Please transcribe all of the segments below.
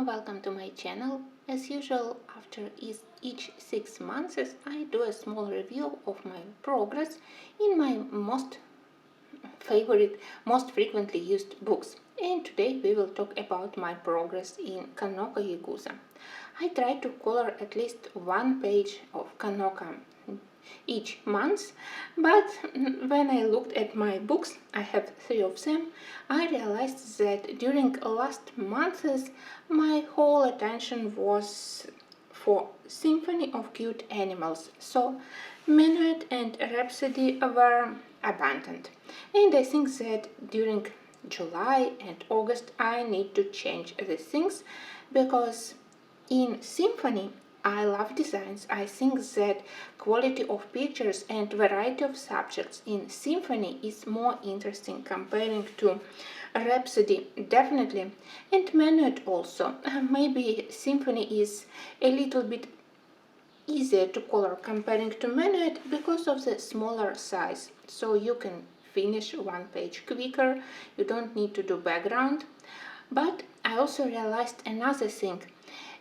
Welcome to my channel. As usual, after each 6 months I do a small review of my progress in my most frequently used books. And today we will talk about my progress in Kanoko Egusa. I try to color at least one page of Kanoko each month, but when I looked at my books, I have 3 of them, I realized that during last months my whole attention was for Symphony of Cute Animals, so Minuet and Rhapsody were abandoned, and I think that during July and August I need to change the things, because in Symphony I love designs. I think that quality of pictures and variety of subjects in Symphony is more interesting comparing to Rhapsody, definitely, and Minuet also. Maybe Symphony is a little bit easier to color comparing to Minuet because of the smaller size, so you can finish one page quicker, you don't need to do background. But I also realized another thing.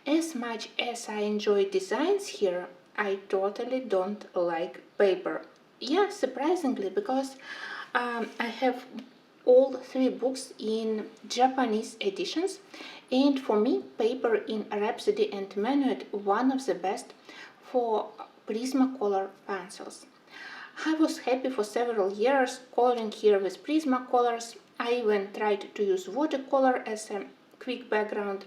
As much as I enjoy designs here, I totally don't like paper. Yeah, surprisingly, because I have all 3 books in Japanese editions, and for me, paper in Rhapsody and Minuet one of the best for Prismacolor pencils. I was happy for several years coloring here with Prismacolors. I even tried to use watercolor as a quick background.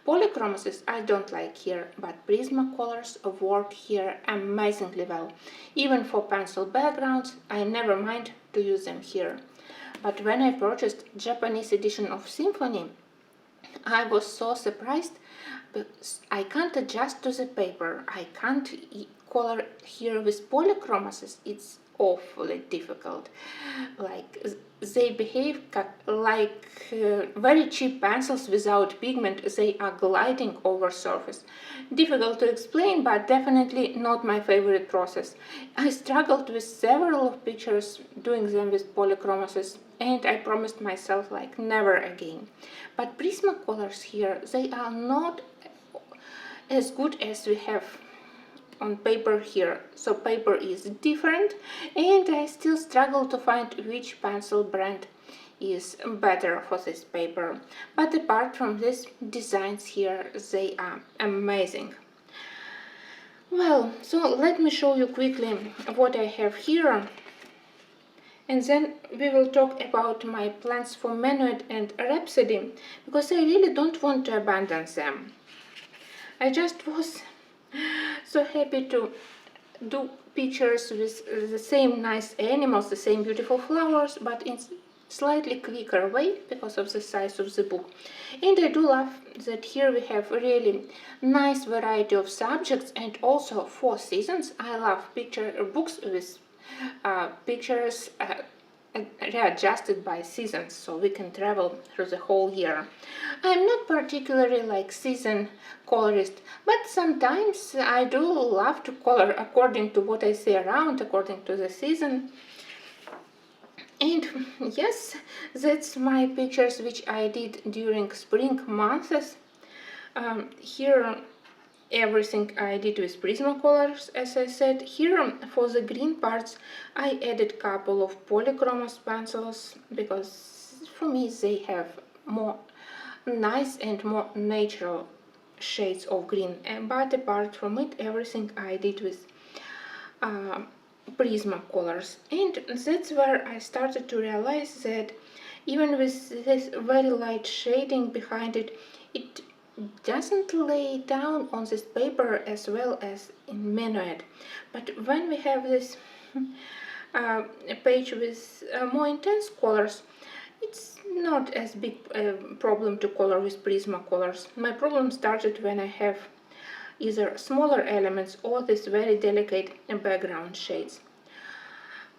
Polychromasis I don't like here, but Prismacolors work here amazingly well. Even for pencil backgrounds, I never mind to use them here. But when I purchased Japanese edition of Symphony, I was so surprised because I can't adjust to the paper. I can't color here with polychromasis. It's awfully difficult. Like they behave like very cheap pencils without pigment. They are gliding over surface. Difficult to explain, but definitely not my favorite process. I struggled with several of pictures doing them with polychromasis, and I promised myself like never again. But Prismacolors here, they are not as good as we have on paper here, so paper is different, and I still struggle to find which pencil brand is better for this paper. But apart from this, designs here, they are amazing. Well, so let me show you quickly what I have here, and then we will talk about my plans for Minuet and Rhapsody, because I really don't want to abandon them. I just was so happy to do pictures with the same nice animals, the same beautiful flowers, but in slightly quicker way because of the size of the book. And I do love that here we have a really nice variety of subjects and also 4 seasons. I love books with pictures readjusted by seasons, so we can travel through the whole year. I'm not particularly like season colorist, but sometimes I do love to color according to what I see around, according to the season. And yes, that's my pictures which I did during spring months. Here everything I did with Prismacolors, as I said. Here for the green parts I added couple of polychromos pencils, because for me they have more nice and more natural shades of green, but apart from it everything I did with Prismacolors. And that's where I started to realize that even with this very light shading behind it, it doesn't lay down on this paper as well as in Minuet. But when we have this page with more intense colors, it's not as big a problem to color with Prismacolors. My problem started when I have either smaller elements or this very delicate background shades.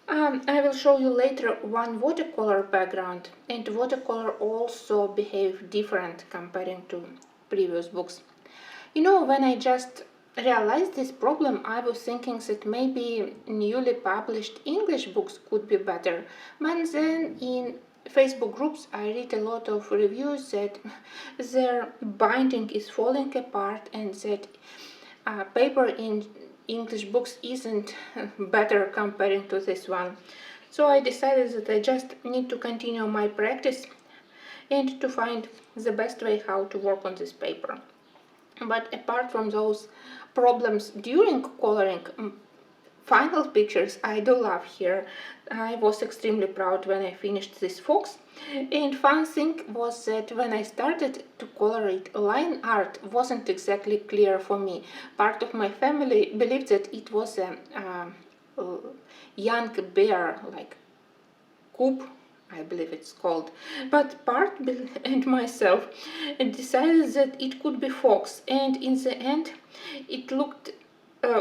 I will show you later one watercolor background, and watercolor also behave different comparing to previous books. You know, when I just realized this problem, I was thinking that maybe newly published English books could be better, but then in Facebook groups, I read a lot of reviews that their binding is falling apart and that paper in English books isn't better comparing to this one. So I decided that I just need to continue my practice and to find the best way how to work on this paper. But apart from those problems during coloring, final pictures I do love here. I was extremely proud when I finished this fox. And fun thing was that when I started to color it, line art wasn't exactly clear for me. Part of my family believed that it was a young bear, like coop, I believe it's called, but part and myself decided that it could be fox, and in the end it looked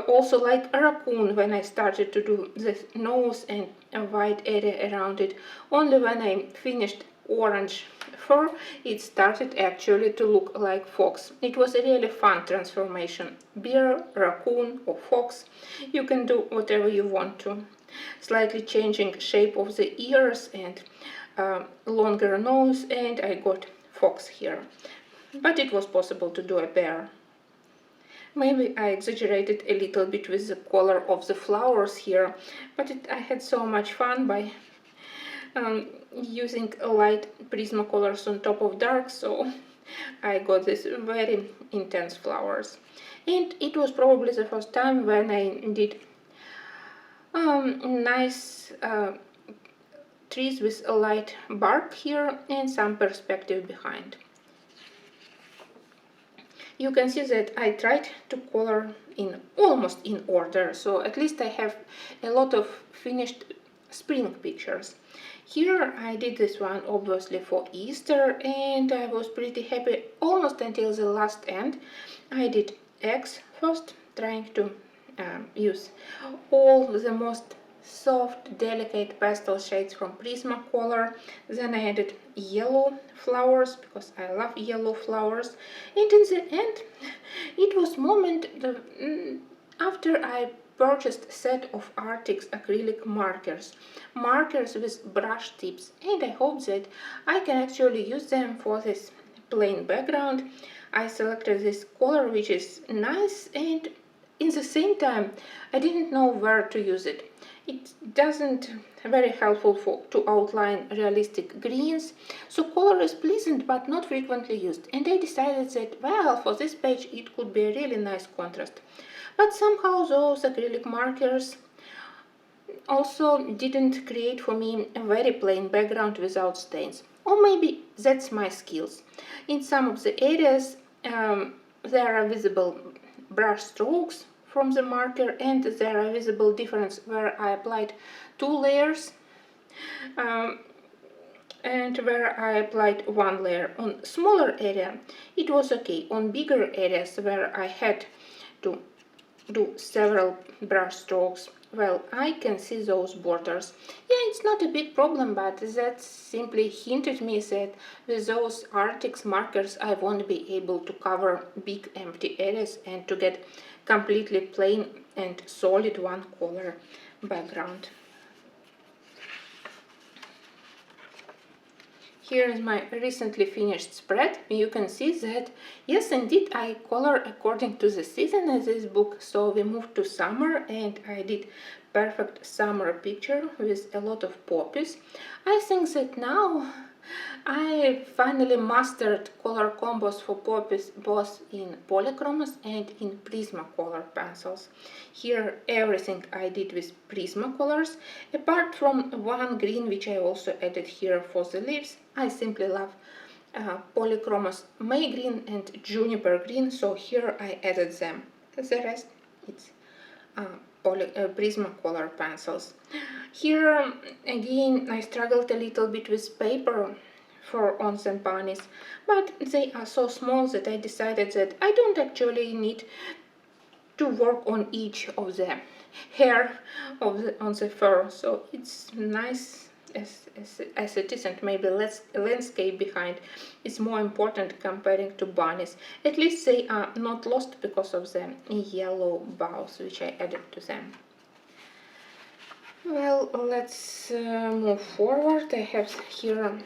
also like a raccoon when I started to do the nose and a white area around it. Only when I finished orange fur it started actually to look like fox. It was a really fun transformation. Bear, raccoon or fox, you can do whatever you want to. Slightly changing shape of the ears and longer nose, and I got fox here. But it was possible to do a bear. Maybe I exaggerated a little bit with the color of the flowers here, but I had so much fun by using light Prismacolors on top of dark, so I got these very intense flowers. And it was probably the first time when I did nice trees with a light bark here and some perspective behind. You can see that I tried to color in almost in order, so at least I have a lot of finished spring pictures. Here I did this one obviously for Easter, and I was pretty happy almost until the last end. I did eggs first, trying to use all the most soft, delicate pastel shades from Prismacolor. Then I added yellow flowers because I love yellow flowers. And in the end, it was moment after I purchased a set of Arctic's acrylic markers with brush tips, and I hope that I can actually use them for this plain background. I selected this color, which is nice, and in the same time I didn't know where to use it. It doesn't very helpful to outline realistic greens, so color is pleasant but not frequently used, and I decided that, well, for this page it could be a really nice contrast. But somehow those acrylic markers also didn't create for me a very plain background without stains. Or maybe that's my skills. In some of the areas there are visible brush strokes from the marker, and there are visible difference where I applied 2 layers and where I applied 1 layer. On smaller area it was okay. On bigger areas where I had to do several brush strokes, well, I can see those borders. Yeah, it's not a big problem, but that simply hinted me that with those Arctic's markers I won't be able to cover big empty areas and to get completely plain and solid one color background. Here is my recently finished spread. You can see that, yes, indeed, I color according to the season in this book. So we moved to summer, and I did perfect summer picture with a lot of poppies. I think that now I finally mastered color combos for poppies both in polychromos and in Prismacolor pencils. Here everything I did with Prismacolors, apart from one green which I also added here for the leaves. I simply love polychromos May green and juniper green, so here I added them. The rest it's Prismacolor pencils. Here again I struggled a little bit with paper for ons and bunnies, but they are so small that I decided that I don't actually need to work on each of the hair on the fur, so it's nice as it is, and maybe less landscape behind is more important comparing to bunnies. At least they are not lost because of the yellow bows which I added to them. Well, let's move forward. I have here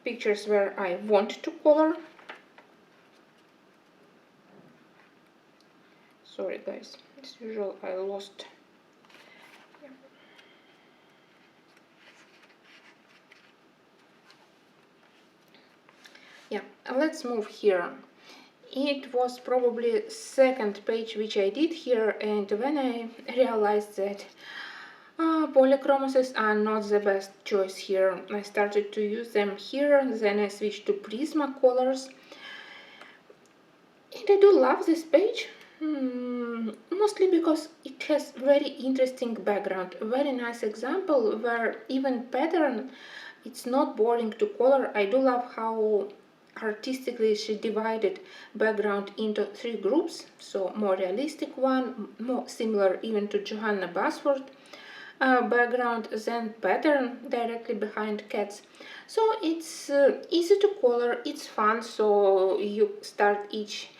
pictures where I want to color. Sorry guys, as usual I lost. Yeah, let's move here. It was probably second page which I did here, and when I realized that polychromoses are not the best choice here, I started to use them here, then I switched to Prismacolors. And I do love this page, mostly because it has very interesting background, a very nice example where even pattern, it's not boring to color. I do love how artistically she divided background into three groups, so more realistic one, more similar even to Johanna Basford background, then pattern directly behind cats. So it's easy to color, it's fun, so you start each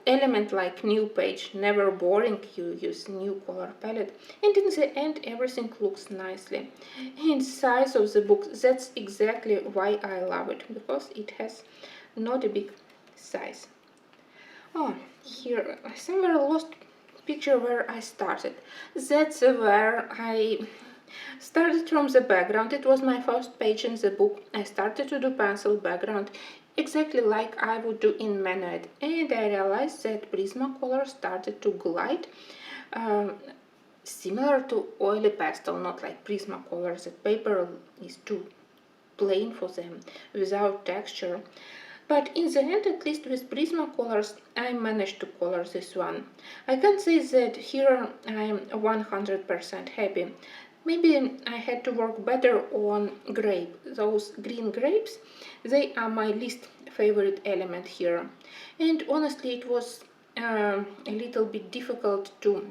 element like new page, never boring, you use new color palette, and in the end everything looks nicely. And size of the book, that's exactly why I love it, because it has not a big size. Oh, here somewhere lost picture where I started. That's where I started from the background. It was my first page in the book. I started to do pencil background exactly like I would do in Manuet, and I realized that Prismacolor started to glide similar to oily pastel, not like Prismacolor. The paper is too plain for them without texture. But in the end, at least with Prismacolors, I managed to color this one. I can say that here I am 100% happy. Maybe I had to work better on grape. Those green grapes, they are my least favorite element here. And honestly, it was a little bit difficult to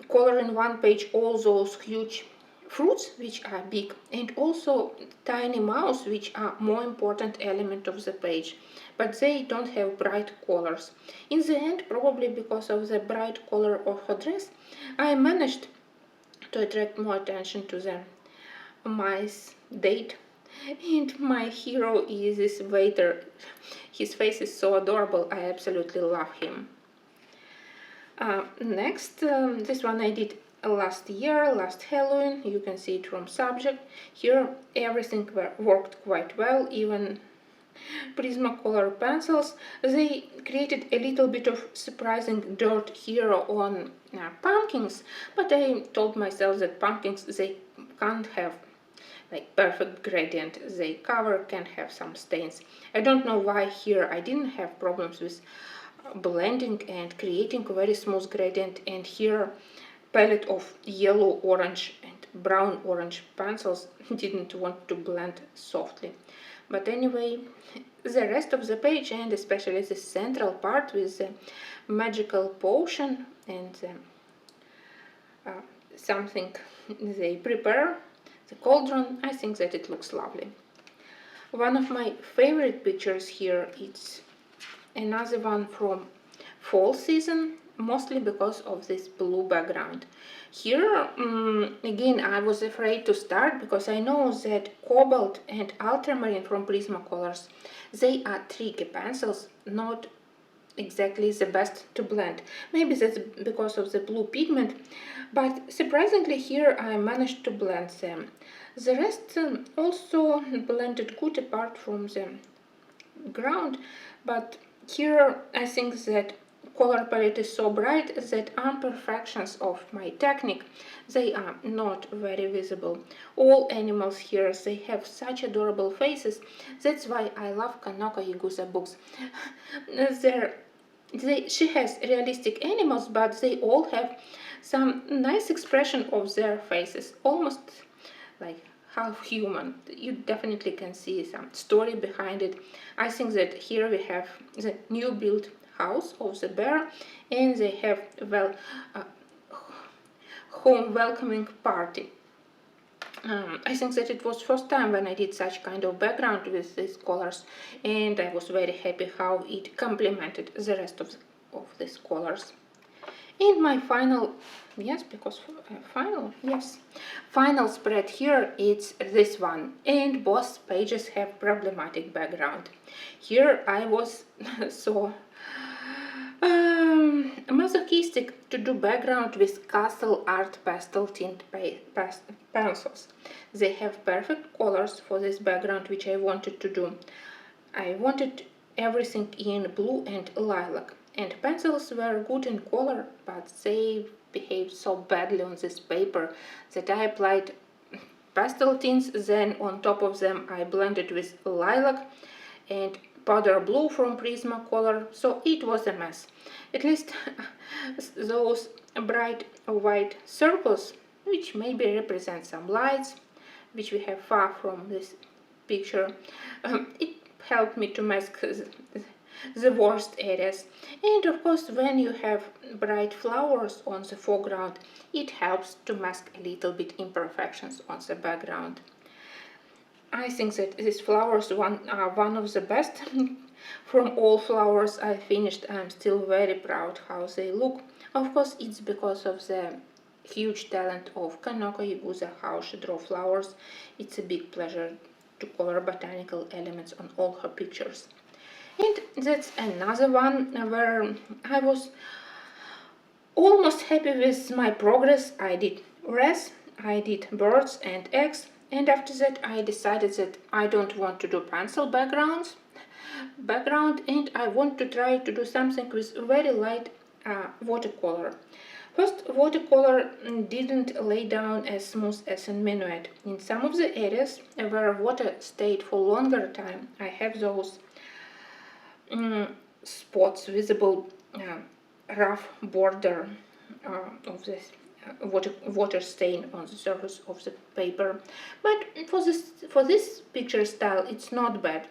color in one page all those huge fruits, which are big, and also tiny mouse, which are more important element of the page, but they don't have bright colors. In the end, probably because of the bright color of her dress, I managed to attract more attention to the mice date. And my hero is this waiter. His face is so adorable, I absolutely love him. Next, this one I did last year, last Halloween. You can see it from subject. Here everything worked quite well, even Prismacolor pencils. They created a little bit of surprising dirt here on pumpkins, but I told myself that pumpkins, they can't have like perfect gradient. They cover can have some stains. I don't know why here I didn't have problems with blending and creating a very smooth gradient, and here palette of yellow, orange and brown orange pencils didn't want to blend softly. But anyway, the rest of the page, and especially the central part with the magical potion and something they prepare, the cauldron, I think that it looks lovely. One of my favorite pictures here is another one from fall season, mostly because of this blue background. Here, again, I was afraid to start because I know that cobalt and ultramarine from Prismacolors, they are tricky pencils, not exactly the best to blend. Maybe that's because of the blue pigment, but surprisingly here I managed to blend them. The rest also blended good apart from the ground, but here I think that color palette is so bright that imperfections of my technique, they are not very visible. All animals here, they have such adorable faces. That's why I love Kanoko Egusa books. She has realistic animals, but they all have some nice expression of their faces, almost like half human. You definitely can see some story behind it. I think that here we have the new built house of the bear, and they have home welcoming party. I think that it was first time when I did such kind of background with these colors, and I was very happy how it complemented the rest of these colors. And my final, yes, because final spread here, it's this one, and both pages have problematic background. Here I was so masochistic to do background with Castle Art Pastel Tint pencils. They have perfect colors for this background which I wanted to do. I wanted everything in blue and lilac, and pencils were good in color, but they behaved so badly on this paper that I applied pastel tints, then on top of them I blended with lilac and powder blue from Prismacolor, so it was a mess. At least those bright white circles, which maybe represent some lights, which we have far from this picture, it helped me to mask the worst areas. And of course, when you have bright flowers on the foreground, it helps to mask a little bit imperfections on the background. I think that these flowers are one of the best. From all flowers I finished, I'm still very proud how they look. Of course, it's because of the huge talent of Kanoko Egusa, how she draws flowers. It's a big pleasure to color botanical elements on all her pictures. And that's another one where I was almost happy with my progress. I did wreaths, I did birds and eggs, and after that I decided that I don't want to do pencil background, and I want to try to do something with very light watercolor. First, watercolor didn't lay down as smooth as in minuet. In some of the areas where water stayed for longer time, I have those spots, visible rough border of this water stain on the surface of the paper. But for this picture style, it's not bad.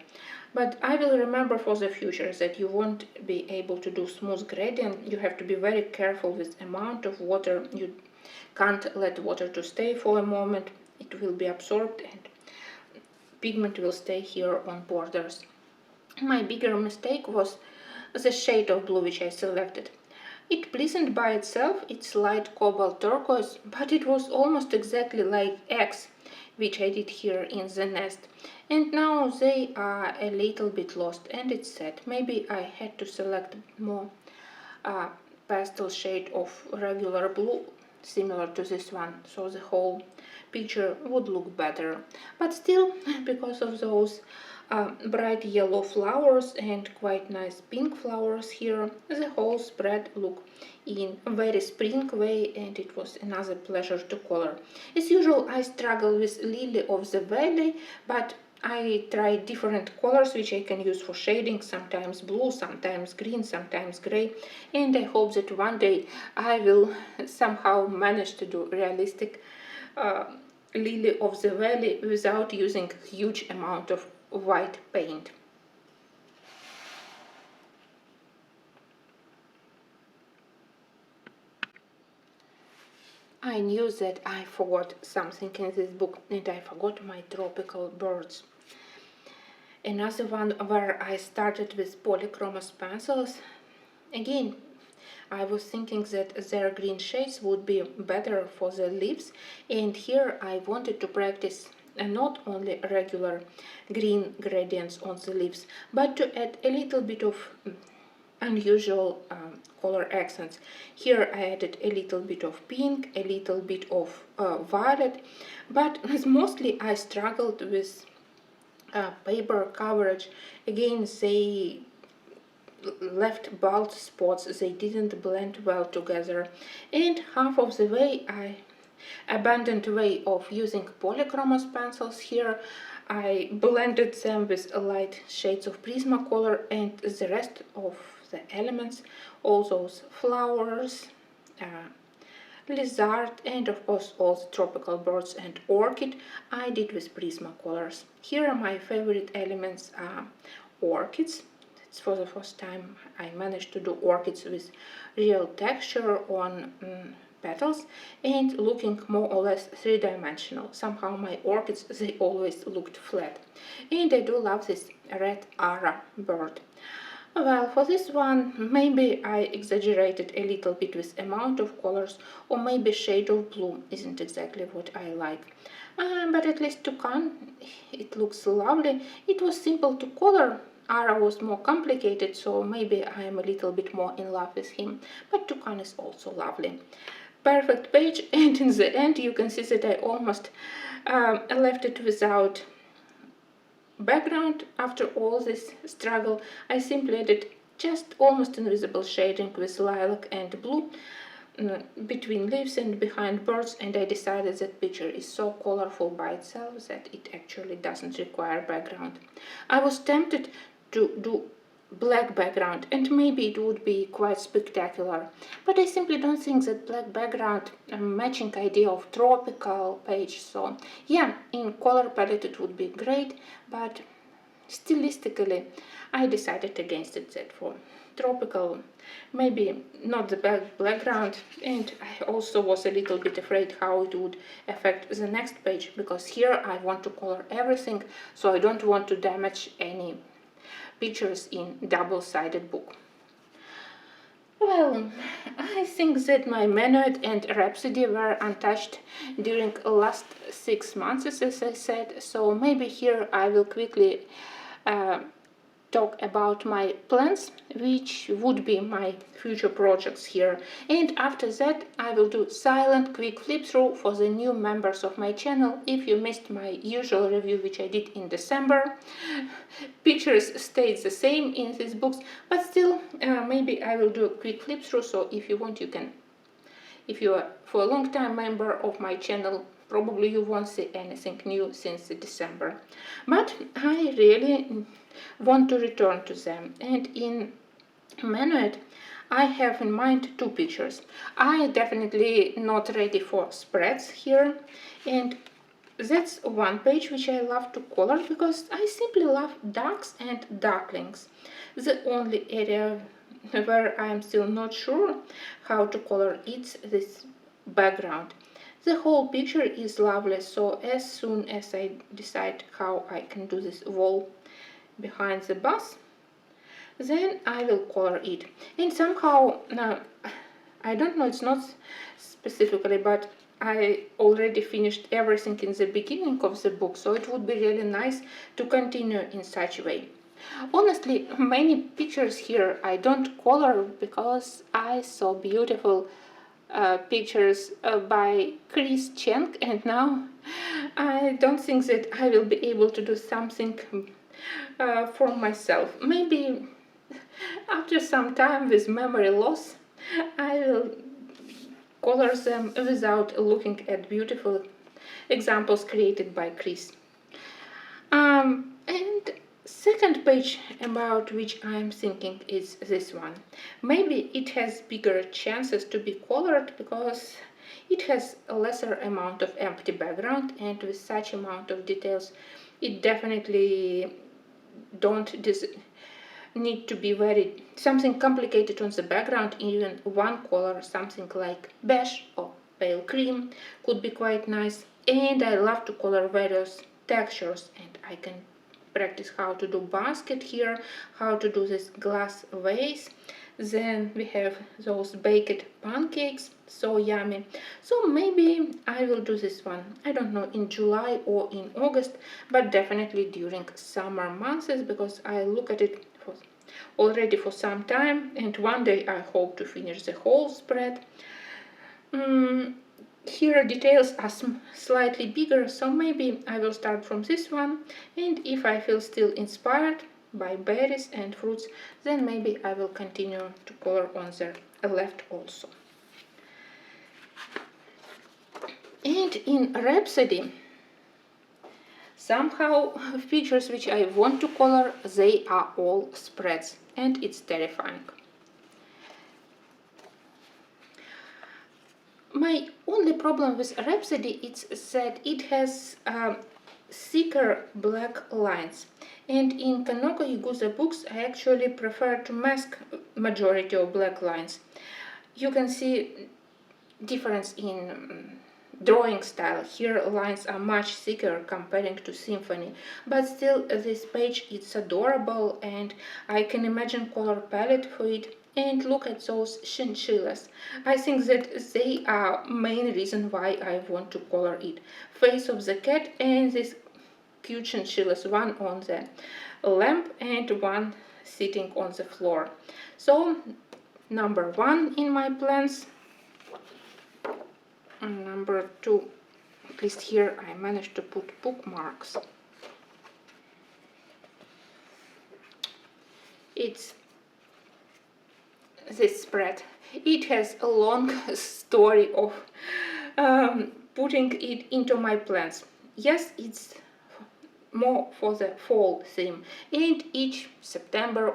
But I will remember for the future that you won't be able to do smooth gradient. You have to be very careful with amount of water. You can't let water to stay for a moment. It will be absorbed and pigment will stay here on borders. My bigger mistake was the shade of blue which I selected. It pleasant by itself, it's light cobalt turquoise, but it was almost exactly like eggs, which I did here in the nest. And now they are a little bit lost, and it's sad. Maybe I had to select more pastel shade of regular blue, similar to this one, so the whole picture would look better. But still, because of those bright yellow flowers and quite nice pink flowers here, the whole spread looked in a very spring way, and it was another pleasure to color. As usual, I struggle with Lily of the Valley, but I try different colors which I can use for shading, sometimes blue, sometimes green, sometimes gray, and I hope that one day I will somehow manage to do realistic Lily of the Valley without using huge amount of white paint. I knew that I forgot something in this book, and I forgot my tropical birds. Another one where I started with polychromos pencils. Again, I was thinking that their green shades would be better for the leaves, and here I wanted to practice not only regular green gradients on the leaves, but to add a little bit of unusual color accents. Here I added a little bit of pink, a little bit of violet, but mostly I struggled with paper coverage. Again, they left bald spots, they didn't blend well together, and half of the way I abandoned way of using polychromos pencils. Here I blended them with light shades of Prismacolor, and the rest of the elements, all those flowers, lizard, and of course all the tropical birds and orchid, I did with Prismacolors. Here my favorite elements are orchids. It's for the first time I managed to do orchids with real texture on petals and looking more or less three-dimensional. Somehow my orchids, they always looked flat. And I do love this red Ara bird. Well, for this one, maybe I exaggerated a little bit with amount of colors, or maybe shade of blue isn't exactly what I like. But at least Toucan, it looks lovely. It was simple to color. Ara was more complicated, so maybe I am a little bit more in love with him. But Toucan is also lovely. Perfect page, and in the end you can see that I almost left it without background. After all this struggle, I simply added just almost invisible shading with lilac and blue between leaves and behind birds, and I decided that picture is so colorful by itself that it actually doesn't require background. I was tempted to do black background, and maybe it would be quite spectacular, but I simply don't think that black background matching idea of tropical page. So yeah, in color palette it would be great, but stylistically I decided against it, that for tropical maybe not the background. And I also was a little bit afraid how it would affect the next page, because here I want to color everything, so I don't want to damage any pictures in double-sided book. Well, I think that my Menuet and Rhapsody were untouched during the last 6 months, as I said, so maybe here I will quickly talk about my plans, which would be my future projects here, and after that I will do silent quick flip through for the new members of my channel. If you missed my usual review, which I did in December, pictures stayed the same in these books, but still maybe I will do a quick flip through, so if you want you can. If you are for a long time member of my channel, probably you won't see anything new since December, but I really want to return to them. And in Menuet I have in mind 2 pictures. I definitely not ready for spreads here, and that's one page which I love to color because I simply love ducks and ducklings. The only area where I am still not sure how to color it's this background. The whole picture is lovely, so as soon as I decide how I can do this wall behind the bus, then I will color it. And somehow, now, I don't know, it's not specifically, but I already finished everything in the beginning of the book, so it would be really nice to continue in such a way. Honestly, many pictures here I don't color because I saw beautiful pictures by Chris Cheng, and now I don't think that I will be able to do something for myself. Maybe after some time with memory loss I will color them without looking at beautiful examples created by Chris. And second page about which I'm thinking is this one. Maybe it has bigger chances to be colored because it has a lesser amount of empty background, and with such amount of details it definitely don't need to be very something complicated on the background. Even one color, something like beige or pale cream, could be quite nice. And I love to color various textures, and I can practice how to do basket here, how to do this glass vase. Then we have those baked pancakes, so yummy. So maybe I will do this one, I don't know, in July or in August, but definitely during summer months, because I look at it already for some time, and one day I hope to finish the whole spread. Here details are slightly bigger, so maybe I will start from this one, and if I feel still inspired by berries and fruits, then maybe I will continue to color on the left also. And in Rhapsody, somehow features which I want to color, they are all spreads, and it's terrifying. My only problem with Rhapsody is that it has thicker black lines, and in Kanoko Egusa books I actually prefer to mask majority of black lines. You can see difference in drawing style. Here lines are much thicker comparing to symphony, but still this page is adorable and I can imagine color palette for it. And look at those chinchillas. I think that they are main reason why I want to color it. Face of the cat and this cute chinchillas, one on the lamp and one sitting on the floor. So number 1 in my plans. Number 2, at least here I managed to put bookmarks. It's this spread. It has a long story of putting it into my plans. Yes, it's more for the fall theme, and each September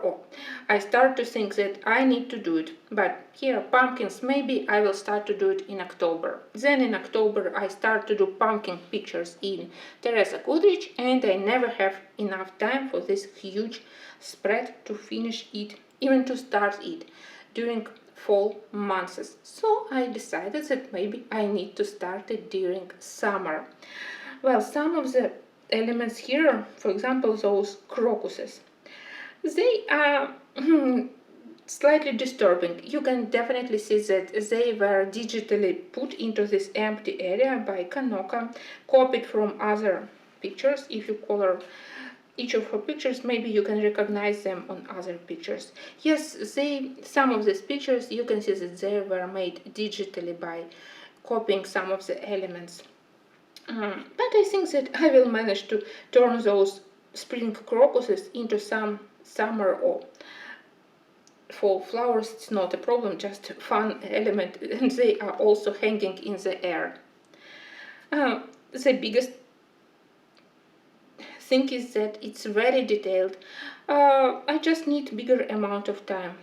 I start to think that I need to do it. But here pumpkins, maybe I will start to do it in October. Then in October I start to do pumpkin pictures in Teresa Goodrich, and I never have enough time for this huge spread to finish it, even to start it during fall months. So I decided that maybe I need to start it during summer. Well, some of the elements here, for example, those crocuses, they are slightly disturbing. You can definitely see that they were digitally put into this empty area by Kanoko, copied from other pictures. If you color each of her pictures, maybe you can recognize them on other pictures. Yes, some of these pictures, you can see that they were made digitally by copying some of the elements. But I think that I will manage to turn those spring crocuses into some summer or fall flowers. It's not a problem, just a fun element, and they are also hanging in the air. The biggest thing is that it's very detailed. I just need bigger amount of time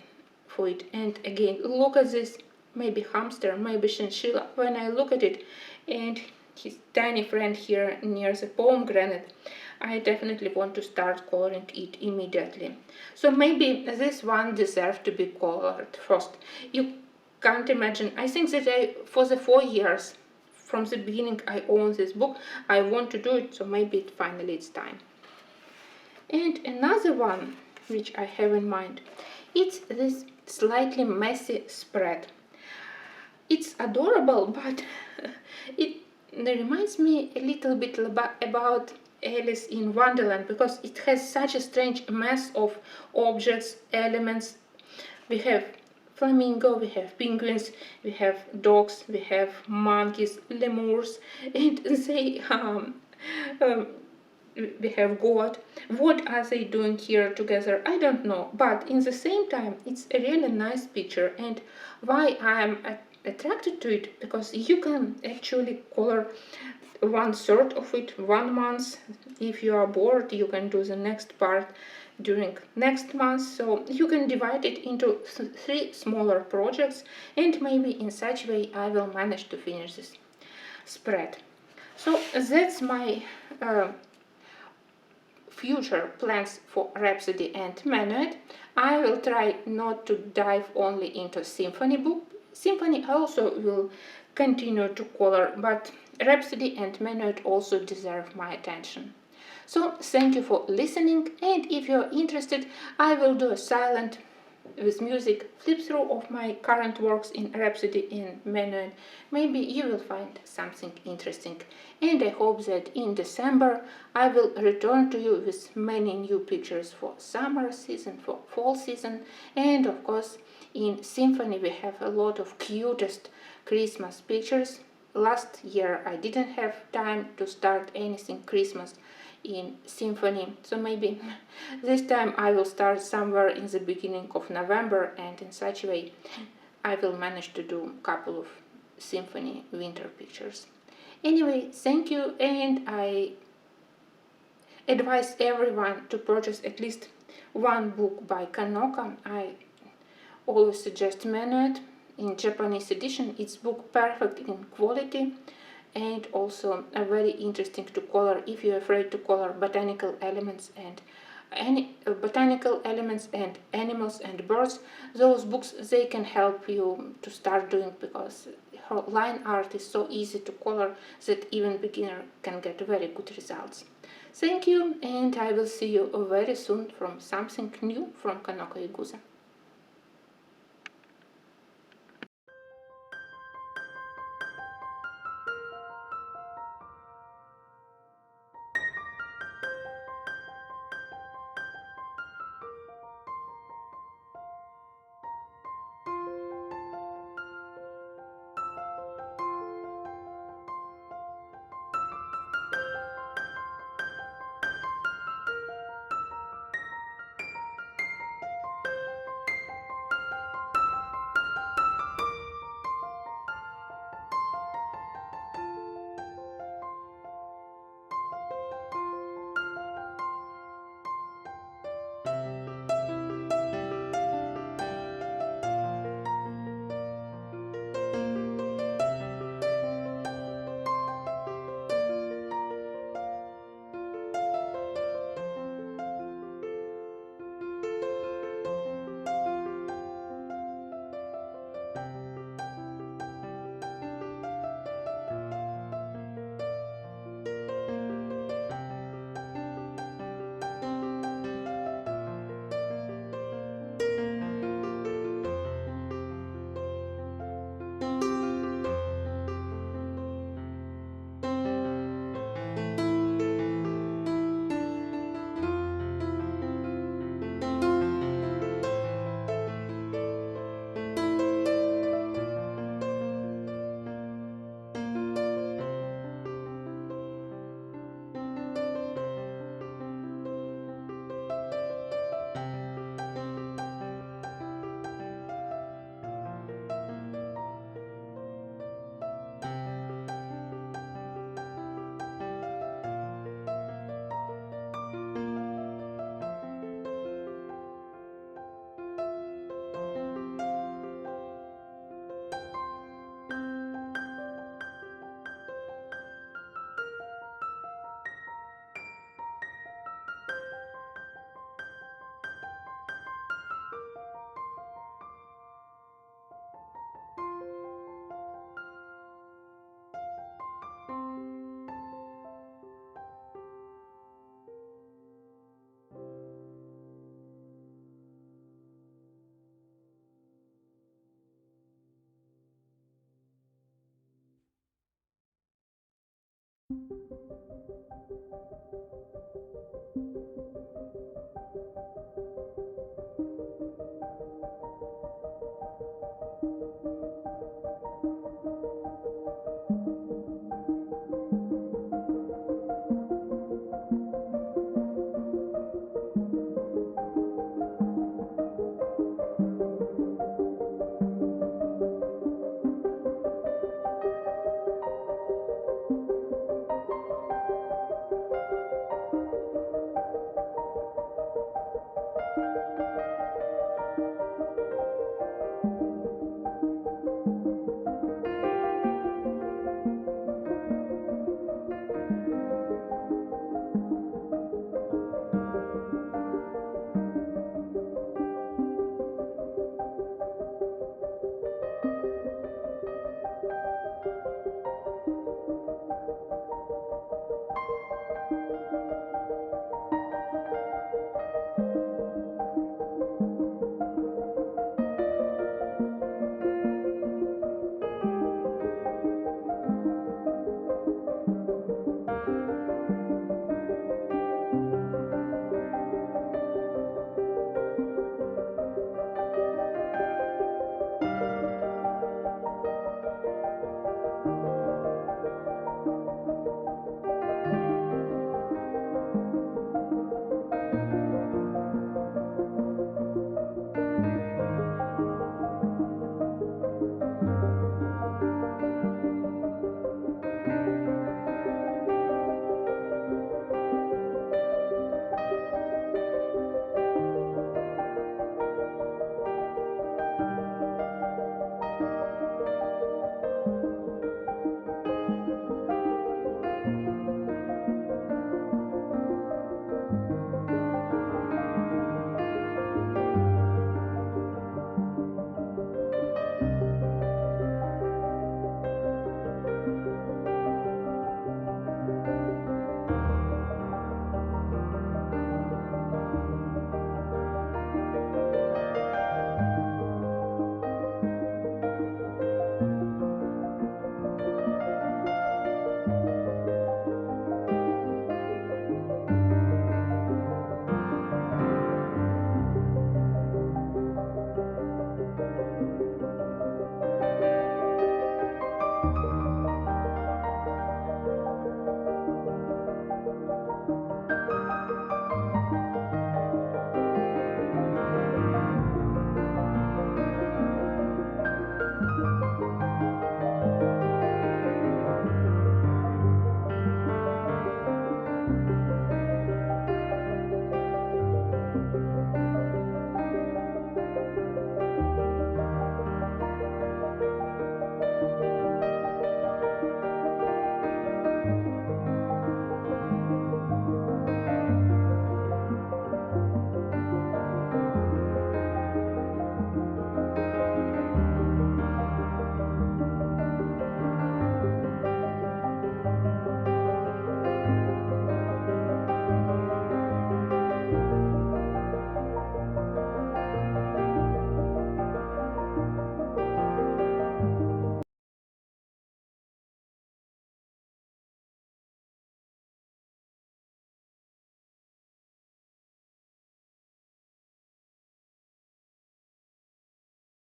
for it. And again, look at this, maybe hamster, maybe chinchilla. When I look at it and his tiny friend here near the pomegranate, I definitely want to start coloring it immediately. So maybe this one deserves to be colored first. You can't imagine. I think that for the 4 years from the beginning I own this book, I want to do it, so maybe finally it's time. And another one which I have in mind, it's this slightly messy spread. It's adorable, but it reminds me a little bit about Alice in Wonderland, because it has such a strange mess of objects, elements. We have flamingo, we have penguins, we have dogs, we have monkeys, lemurs, and we have God. What are they doing here together? I don't know, but in the same time it's a really nice picture. And why I am attracted to it, because you can actually color 1/3 of it 1 month. If you are bored, you can do the next part during next month. So you can divide it into 3 smaller projects, and maybe in such way I will manage to finish this spread. So that's my future plans for Rhapsody and Menuet. I will try not to dive only into symphony book. Symphony also will continue to color, but Rhapsody and Menuet also deserve my attention. So thank you for listening, and if you're interested, I will do a silent with music flip through of my current works in Rhapsody and Menuet. Maybe you will find something interesting, and I hope that in December I will return to you with many new pictures for summer season, for fall season, and of course in Symphony we have a lot of cutest Christmas pictures. Last year I didn't have time to start anything Christmas in Symphony, so maybe this time I will start somewhere in the beginning of November, and in such a way I will manage to do a couple of Symphony winter pictures. Anyway, thank you, and I advise everyone to purchase at least one book by Kanoko. I always suggest Menuet in Japanese edition. It's book perfect in quality, and also very interesting to color if you're afraid to color botanical elements and animals and birds. Those books, they can help you to start doing, because her line art is so easy to color that even beginner can get very good results. Thank you, and I will see you very soon from something new from Kanoko Egusa.